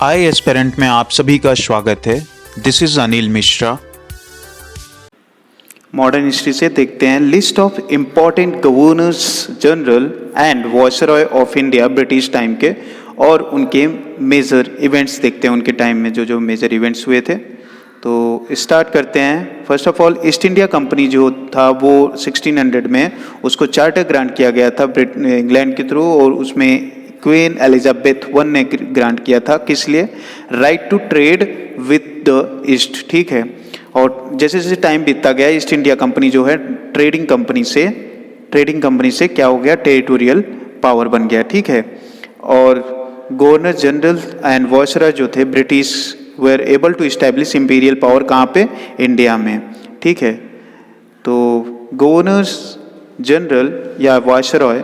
आई aspirant में आप सभी का स्वागत है। This is Anil Mishra. Modern history से देखते हैं list of important governors general and viceroy of India British time के, और उनके मेजर इवेंट्स देखते हैं उनके टाइम में जो जो मेजर इवेंट्स हुए थे। तो स्टार्ट करते हैं। First of all, east India company जो था वो 1600 में उसको चार्टर ग्रांट किया गया था इंग्लैंड के थ्रू, और उसमें क्वीन एलिजाबेथ वन ने ग्रांट किया था। किस लिए? Right to trade with the East. ठीक है। और जैसे जैसे टाइम बीतता गया, ईस्ट इंडिया कंपनी जो है ट्रेडिंग कंपनी से क्या हो गया? टेरिटोरियल पावर बन गया। ठीक है। और गवर्नर जनरल एंड वायसरॉय जो थे British were able to establish imperial power कहाँ पे? इंडिया में। ठीक है। तो गवर्नर्स जनरल या वायसरॉय,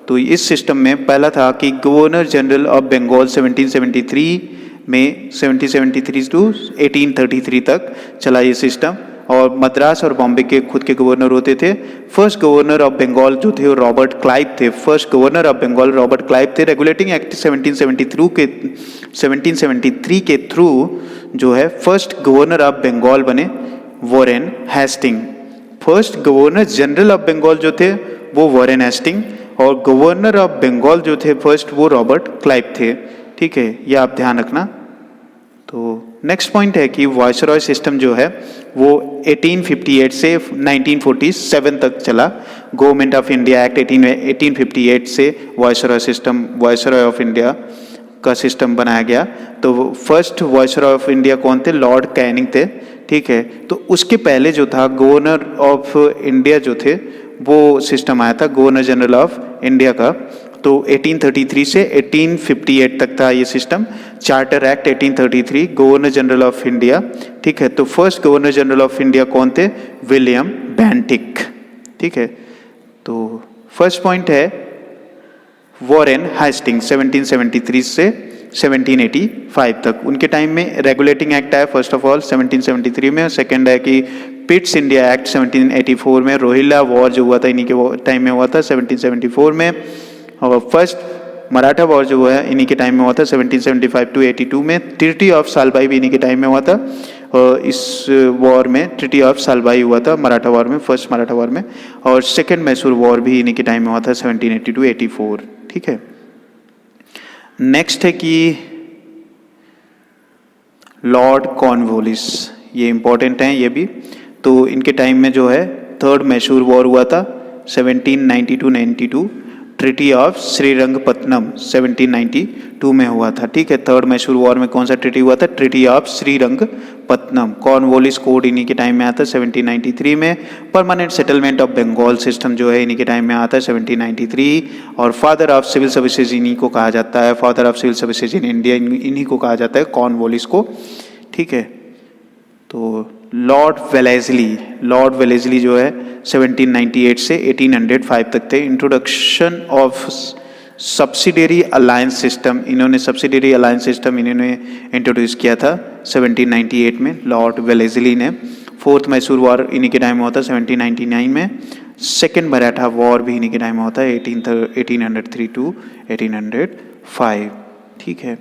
तो इस सिस्टम में पहला था कि गवर्नर जनरल ऑफ बंगाल 1773 में 1773 टू 1833 तक चला ये सिस्टम, और मद्रास और बॉम्बे के खुद के गवर्नर होते थे। फर्स्ट गवर्नर ऑफ बंगाल जो थे वो रॉबर्ट क्लाइव थे। First governor of Bengal Robert Clive थे। रेगुलेटिंग एक्ट 1773 के थ्रू जो है फर्स्ट गवर्नर ऑफ बंगाल बने Warren Hasting. First governor general of Bengal जो थे वो वॉरेन हेस्टिंग, और गवर्नर ऑफ बंगाल जो थे फर्स्ट वो रॉबर्ट क्लाइव थे। ठीक है, ये आप ध्यान रखना। तो नेक्स्ट पॉइंट है कि वायसरॉय सिस्टम जो है वो 1858 से 1947 तक चला। गवर्नमेंट ऑफ इंडिया एक्ट 1858 से वायसरॉय ऑफ इंडिया का सिस्टम बनाया गया। तो फर्स्ट वायसरॉय ऑफ इंडिया कौन थे? लॉर्ड कैनिंग थे। ठीक है। तो उसके पहले जो था गवर्नर ऑफ इंडिया जो थे वो सिस्टम आया था गवर्नर जनरल ऑफ इंडिया का। तो 1833 से 1858 तक था ये system. Charter act 1833, governor general of India. ठीक है। तो first governor general of India कौन थे? William Bentinck. ठीक है। तो फर्स्ट पॉइंट है वॉरेन हेस्टिंग 1773 से 1785 तक। उनके टाइम में रेगुलेटिंग एक्ट आया फर्स्ट ऑफ ऑल 1773 में। सेकंड है कि पिट्स इंडिया एक्ट 1784 में। रोहिल्ला वॉर जो हुआ था इन्हीं के टाइम में हुआ था 1774 में। और फर्स्ट मराठा वॉर जो है इन्हीं के टाइम में हुआ था 1775 टू 82 में। ट्रीटी ऑफ सालबाई भी इन्हीं के टाइम में हुआ था। इस वॉर में ट्रीटी ऑफ सालबाई हुआ था मराठा वॉर में, फर्स्ट मराठा वॉर में। और सेकेंड मैसूर वॉर भी इन्हीं के टाइम में हुआ था 1780 टू 84। ठीक है। नेक्स्ट है कि लॉर्ड कॉर्नवालिस, ये इंपॉर्टेंट हैं ये भी। तो इनके टाइम में जो है थर्ड मैसूर वॉर हुआ था 1792 ट्रीटी ऑफ श्रीरंगपत्तनम 1792 में हुआ था। ठीक है। थर्ड मैसूर वॉर में कौन सा ट्रीटी हुआ था? Treaty of Srirangapatnam. Cornwallis code इन्हीं के टाइम में आता है 1793 में। Permanent settlement of Bengal system जो है इन्हीं के टाइम में आता है 1793। और फादर ऑफ सिविल सर्विसेज इन्हीं को कहा जाता है, father of civil services in India इन्हीं को कहा जाता है, कॉर्नवालिस को। ठीक है। तो लॉर्ड वेलेस्ली जो है 1798 से 1805 तक थे। Introduction of subsidiary alliance system, इन्होंने सब्सिडियरी अलायंस सिस्टम इन्होंने इंट्रोड्यूस किया था 1798 में लॉर्ड वेलेस्ली ने। फोर्थ मैसूर वॉर इन्हीं के टाइम में होता है 1799 में। सेकेंड मराठा वॉर भी इन्हीं के टाइम में होता है 1803 टू 1805। ठीक है।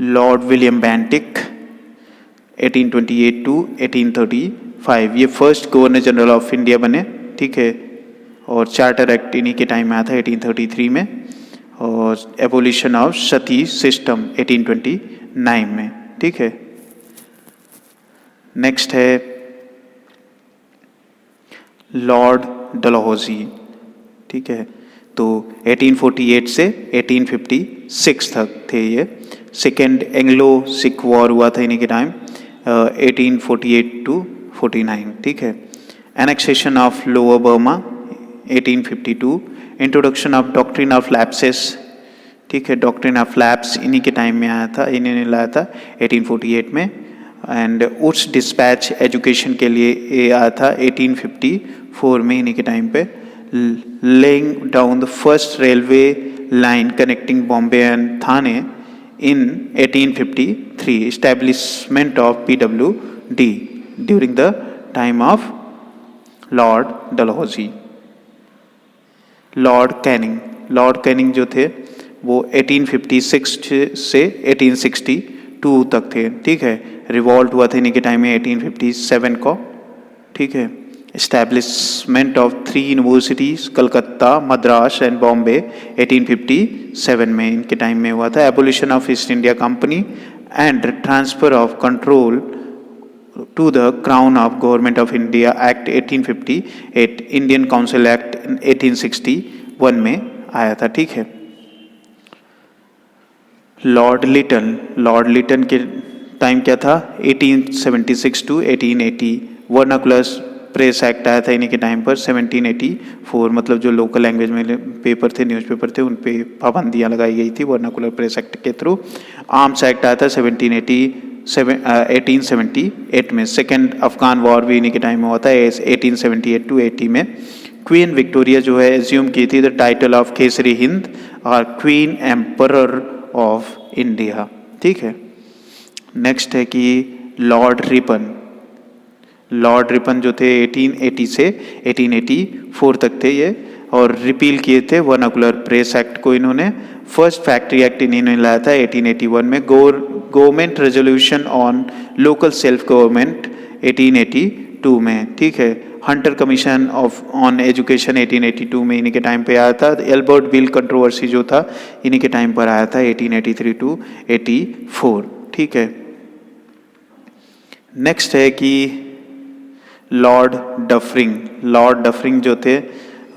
लॉर्ड विलियम बेंटिक 1828 टू 1835, ये first governor general of India बने। ठीक है। और चार्टर एक्ट इन्हीं के टाइम में आता है 1833 में। और एबोलिशन ऑफ सती सिस्टम 1829 में। ठीक है। नेक्स्ट है लॉर्ड डलहौजी। ठीक है। तो 1848 से 1856 तक थे ये। सेकेंड एंग्लो सिख वॉर हुआ था इन्हीं के टाइम 1848 टू 49। ठीक है। Annexation of lower Burma 1852। Introduction of doctrine of lapses. ठीक है। डॉक्ट्रिन ऑफ लैप्स इन्हीं के टाइम में आया था, इन्होंने लाया था 1848 में। एंड उट्स डिस्पैच एजुकेशन के लिए ये आया था 1854 में इन्हीं के टाइम पे। Laying down the first railway line connecting Bombay and Thane in 1853, establishment of PWD during the time of Lord Dalhousie। Lord Canning जो थे वो 1856 से 1862 तक थे, ठीक है। रिवॉल्ट हुआ था इन्हीं के टाइम में 1857 को, ठीक है। Establishment of 3 universities Calcutta, Madras and Bombay 1857 में इनके टाइम में हुआ था। Abolition of East India company and transfer of control to the crown of government of India act 1858, Indian council act 1861 में आया था, ठीक है। लॉर्ड लिटन के टाइम क्या था, 1876 टू 1880। वर्नाकुलर प्रेस एक्ट आया था इन्हीं के टाइम पर 1784, मतलब जो लोकल लैंग्वेज में पेपर थे, न्यूज़पेपर थे, उन पे पाबंदियां लगाई गई थी वर्नाकुलर प्रेस एक्ट के थ्रू। आर्म्स एक्ट आया था 1878 में। सेकेंड अफगान वॉर भी इन्हीं के टाइम में हुआ था 1878 टू 80 में। क्वीन विक्टोरिया जो है एज्यूम की थी the title of Kesari Hind और क्वीन एम्परर ऑफ इंडिया, ठीक है। नेक्स्ट है कि लॉर्ड रिपन जो थे 1880 से 1884 तक थे ये, और रिपील किए थे वर्नाकुलर प्रेस एक्ट को इन्होंने। फर्स्ट फैक्ट्री एक्ट इन्होंने लाया था 1881 में। Government resolution on local self government 1882 में, ठीक है। हंटर कमीशन ऑन एजुकेशन 1882 में इन्हीं के टाइम पे आया था। एल्बर्ट बिल कंट्रोवर्सी जो था इन्हीं के टाइम पर आया था 1883 टू 84, ठीक है। नेक्स्ट है कि लॉर्ड डफरिंग जो थे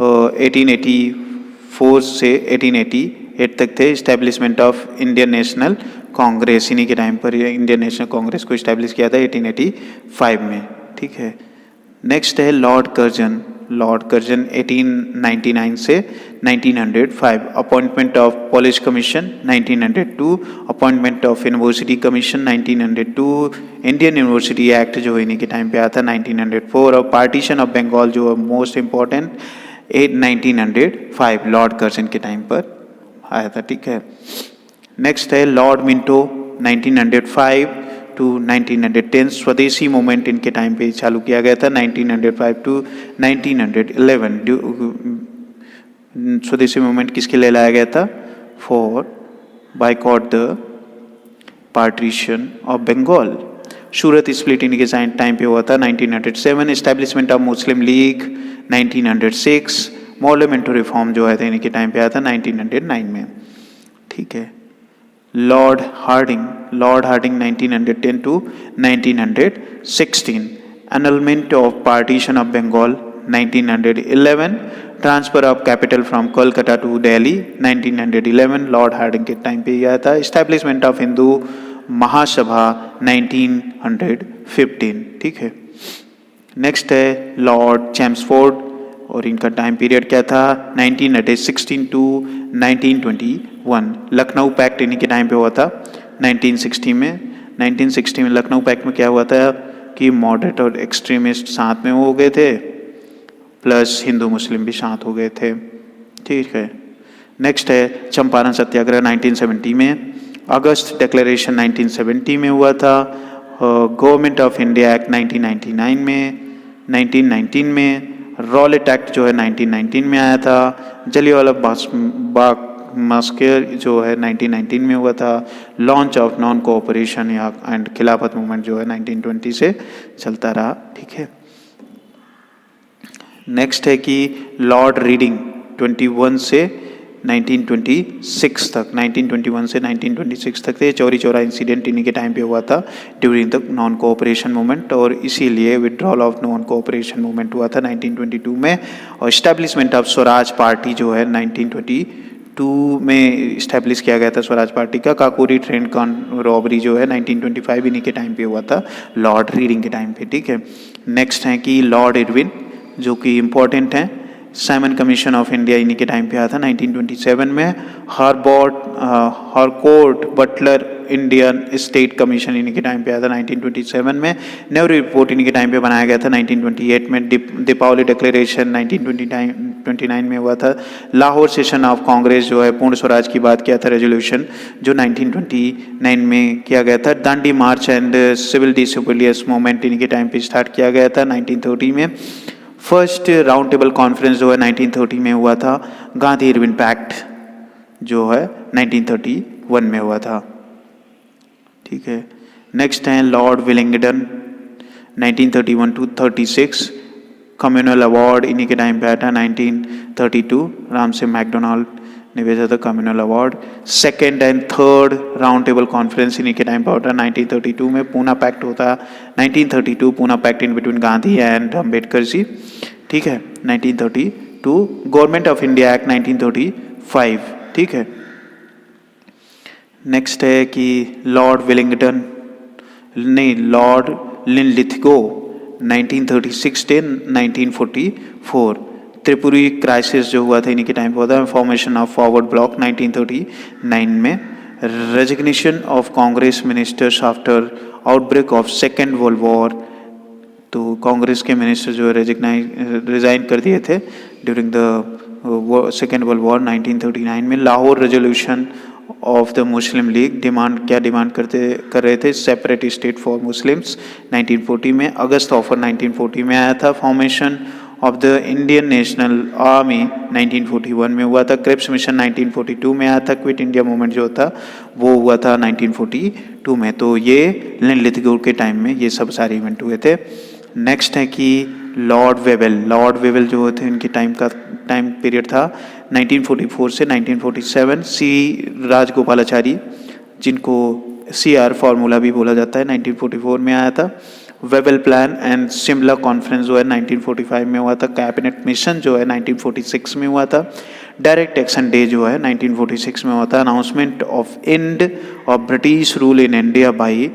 1884 से 1888 तक थे। Establishment of Indian national Congress इन्हीं के टाइम पर इंडियन नेशनल कांग्रेस को इस्टेब्लिश किया था 1885 में, ठीक है। नेक्स्ट है लॉर्ड कर्जन 1899 से 1905। Appointment of polish commission 1902। Appointment of university commission 1902। Indian university act जो इन्हीं के टाइम पे आया था 1904। और पार्टीशन ऑफ बंगाल जो मोस्ट इम्पोर्टेंट 1905 लॉर्ड कर्जन के टाइम पर आया था, ठीक है। नेक्स्ट है लॉर्ड मिंटो 1905 टू 1910। स्वदेशी मूवमेंट इनके टाइम पे चालू किया गया था 1905 टू 1911। स्वदेशी मूवमेंट किसके लिए लाया गया था, for boycott the partition of Bengal. Surat split इनके टाइम पे हुआ था 1907। Establishment of Muslim league 1906। Parliamentary reform जो है इनके टाइम पे आया था 1909 में, ठीक है। Lord Hardinge 1910 to 1916। Annulment of partition of Bengal 1911। Transfer of capital from Kolkata to Delhi 1911 Lord Hardinge के टाइम पे आया था। एस्टेब्लिशमेंट ऑफ हिंदू महासभा 1915, ठीक है। नेक्स्ट है लॉर्ड चैम्सफोर्ड और इनका टाइम पीरियड क्या था 1916 टू 1921। लखनऊ पैक्ट इन्हीं के टाइम पे हुआ था 1960 में। 1960 में लखनऊ पैक्ट में क्या हुआ था कि मॉडरेट और एक्सट्रीमिस्ट साथ में हो गए थे, प्लस हिंदू मुस्लिम भी साथ हो गए थे, ठीक है। नेक्स्ट है चंपारण सत्याग्रह 1970 में। अगस्त डिक्लेरेशन 1970 में हुआ था। गवर्नमेंट ऑफ इंडिया एक्ट 1999 में। 1919 में रॉलेट एक्ट जो है 1919 में आया था। जलियांवाला बाग मास्कर जो है 1919 में हुआ था। Launch of non cooperation and खिलाफत मूवमेंट जो है 1920 से चलता रहा, ठीक है। नेक्स्ट है कि लॉर्ड रीडिंग 1921 से 1926 तक थे। चौरी चौरा इंसिडेंट इन्हीं के टाइम पे हुआ था during the non cooperation movement, और इसीलिए withdrawal of non cooperation movement हुआ था 1922 में। और इस्टेब्लिशमेंट ऑफ स्वराज पार्टी जो है 1922 में इस्टेब्लिश किया गया था स्वराज पार्टी का। काकोरी ट्रेन रॉबरी जो है 1925 इन्हीं के टाइम पे हुआ था लॉर्ड रीडिंग के टाइम पे, ठीक है। नेक्स्ट है कि लॉर्ड इरविन जो कि इम्पोर्टेंट हैं। साइमन कमीशन ऑफ इंडिया इन्हीं के टाइम पे आया था 1927 में। Harcourt Butler Indian state commission इन्हीं के टाइम पे आया था 1927 में। नेहरू रिपोर्ट इन्हीं के टाइम पे बनाया गया था 1928 में। दीपावली डिक्लेरेशन 1929 में हुआ था। लाहौर सेशन ऑफ कांग्रेस जो है पूर्ण स्वराज की बात किया था रेजोल्यूशन जो 1929 में किया गया था। दांडी मार्च एंड सिविल डिसोबीडियंस मूवमेंट इन्हीं के टाइम पे स्टार्ट किया गया था 1930 में। फर्स्ट राउंड टेबल कॉन्फ्रेंस जो है 1930 में हुआ था। गांधी इरविन पैक्ट जो है 1931 में हुआ था। ठीक है, नेक्स्ट है Lord Willingdon 1931 to 36, communal award इन्हीं के टाइम पे आया था 1932, रामसे मैकडोनाल्ड ने भेजा था communal award. Second and third round table conference इन्हीं के टाइम पे होता है 1932 में। पूना पैक्ट होता है 1932, Poona pact in between Gandhi and Ambedkar ji. ठीक है, 1932। Government of India act 1935। ठीक है, नेक्स्ट है कि लॉर्ड विलिंगटन नहीं, लॉर्ड लिनलिथगो 1936 से 1944। त्रिपुरी क्राइसिस जो हुआ था इन्हीं के टाइम पे हुआ था। फॉर्मेशन ऑफ फॉरवर्ड ब्लॉक 1939 में। Resignation of Congress ministers after outbreak of second world war, तो कांग्रेस के मिनिस्टर जो रिजाइन कर दिए थे during the second world war 1939 में। Lahore resolution of the Muslim league demand कर रहे थे सेपरेट स्टेट फॉर मुस्लिम्स 1940 में। अगस्त ऑफर 1940 में आया था। Formation of the Indian national army 1941 में हुआ था। क्रिप्स मिशन 1942 में आया था। क्विट इंडिया मूवमेंट जो था वो हुआ था 1942 में। तो ये लिनलिथगो के टाइम में ये सब सारे इवेंट हुए थे। नेक्स्ट है कि लॉर्ड वेवेल जो थे इनके टाइम पीरियड था 1944 से 1947। सी राजगोपालाचारी जिनको CR फॉर्मूला भी बोला जाता है 1944 में आया था। Wavell plan and Shimla conference जो है 1945 में हुआ था। कैबिनेट मिशन जो है 1946 में हुआ था। डायरेक्ट एक्शन डे जो है 1946 में हुआ था। Announcement of end of British rule in India by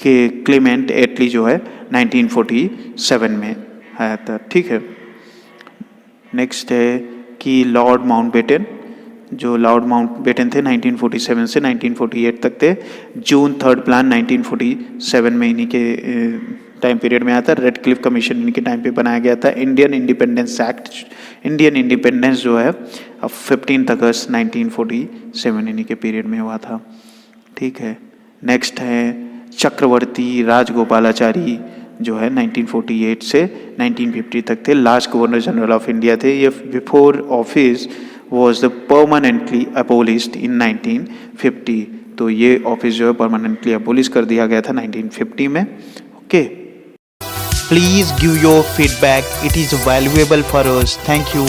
Clement Attlee जो है 1947 में आया था। ठीक है, नेक्स्ट है कि लॉर्ड माउंटबेटन थे 1947 से 1948 तक थे। जून थर्ड प्लान 1947 में इन्हीं के टाइम पीरियड में आया था। रेड क्लिफ कमीशन इनके टाइम पे बनाया गया था। Indian independence act, Indian independence जो है 15 अगस्त 1947 इन्हीं के पीरियड में हुआ था। ठीक है, नेक्स्ट है चक्रवर्ती राजगोपालाचारी जो है 1948 से 1950 तक थे। Last governor general of India थे। ये before office was the permanently abolished in 1950। तो ये ऑफिस जो है परमानेंटली अबोलिश कर दिया गया था 1950 में। Okay, Please give your feedback. It is valuable for us. Thank you.